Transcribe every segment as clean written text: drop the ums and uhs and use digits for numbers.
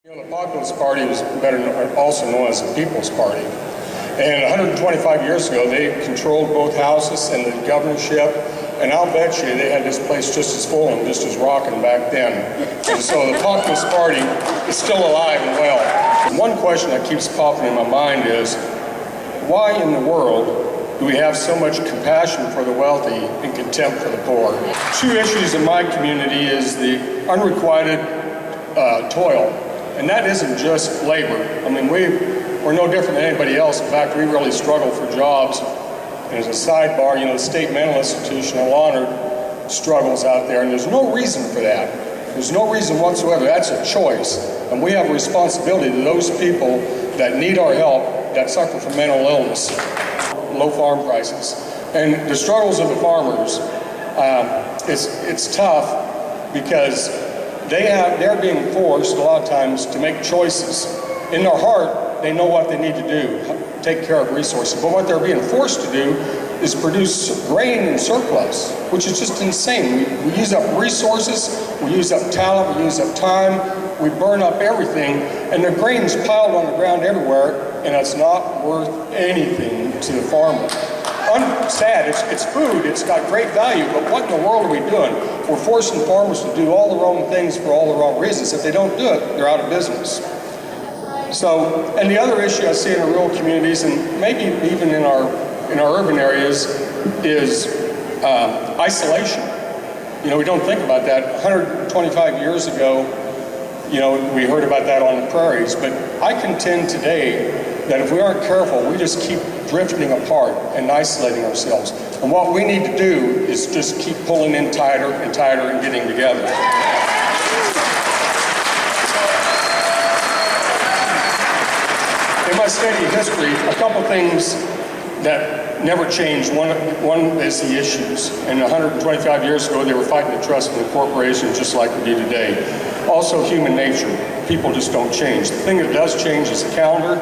The Populist Party was also known as the People's Party. And 125 years ago, they controlled both houses and the governorship. And I'll bet you they had this place just as full and just as rocking back then. And so the Populist Party is still alive and well. And one question that keeps popping in my mind is, why in the world do we have so much compassion for the wealthy and contempt for the poor? Two issues in my community is the unrequited toil. And that isn't just labor. I mean, we're no different than anybody else. In fact, we really struggle for jobs. And as a sidebar, the state mental institution, Leonard, struggles out there, and there's no reason for that. There's no reason whatsoever. That's a choice. And we have a responsibility to those people that need our help, that suffer from mental illness, low farm prices. And the struggles of the farmers, it's tough because they're being forced a lot of times to make choices. In their heart, they know what they need to do, take care of resources. But what they're being forced to do is produce grain in surplus, which is just insane. We use up resources, we use up talent, we use up time, we burn up everything, and the grain's piled on the ground everywhere, and it's not worth anything to the farmer. Sad, it's food, it's got great value, but what in the world are we doing? We're forcing farmers to do all the wrong things for all the wrong reasons. If they don't do it, they're out of business. So, and the other issue I see in the rural communities, and maybe even in our urban areas, is isolation. We don't think about that. 125 years ago, we heard about that on the prairies, but I contend today that if we aren't careful, we just keep drifting apart and isolating ourselves. And what we need to do is just keep pulling in tighter and tighter and getting together. In my study of history, a couple things that never changed. One is the issues. And 125 years ago, they were fighting the trust in the corporations just like we do today. Also, human nature. People just don't change. The thing that does change is the calendar.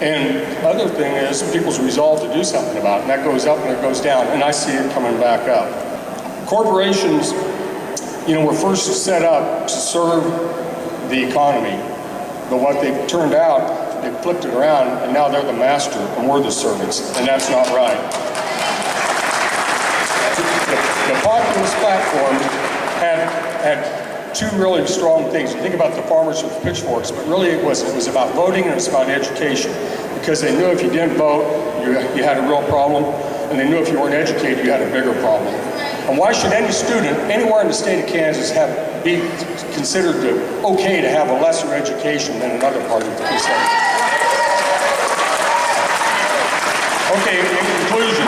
And the other thing is people's resolve to do something about it. And that goes up and it goes down. And I see it coming back up. Corporations, were first set up to serve the economy. But what they've turned out, they flipped it around, and now they're the master, and we're the servants, and that's not right. The populist platform had two really strong things. You think about the farmers with pitchforks, but really it was about voting and it was about education, because they knew if you didn't vote, you had a real problem, and they knew if you weren't educated, you had a bigger problem. And why should any student anywhere in the state of Kansas be considered okay to have a lesser education than another part of the state? Okay, in conclusion,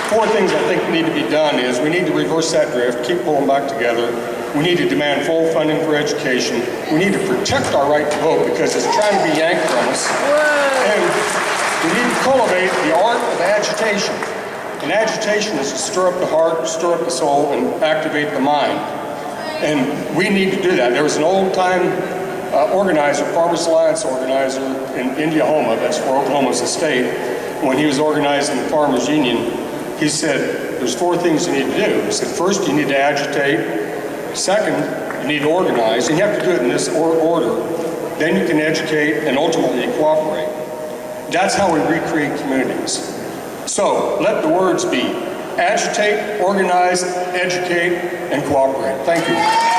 4 things I think need to be done is we need to reverse that drift, keep pulling back together. We need to demand full funding for education. We need to protect our right to vote because it's trying to be yanked from us. And we need to cultivate the art of agitation. And agitation is to stir up the heart, stir up the soul, and activate the mind. And we need to do that. There was an old-time organizer, Farmers Alliance organizer in Indiahoma, that's where Oklahoma's a state. When he was organizing the Farmers Union, he said, there's 4 things you need to do. He said, first, you need to agitate. Second, you need to organize, and you have to do it in this order. Then you can educate and ultimately cooperate. That's how we recreate communities. So, let the words be: agitate, organize, educate, and cooperate. Thank you.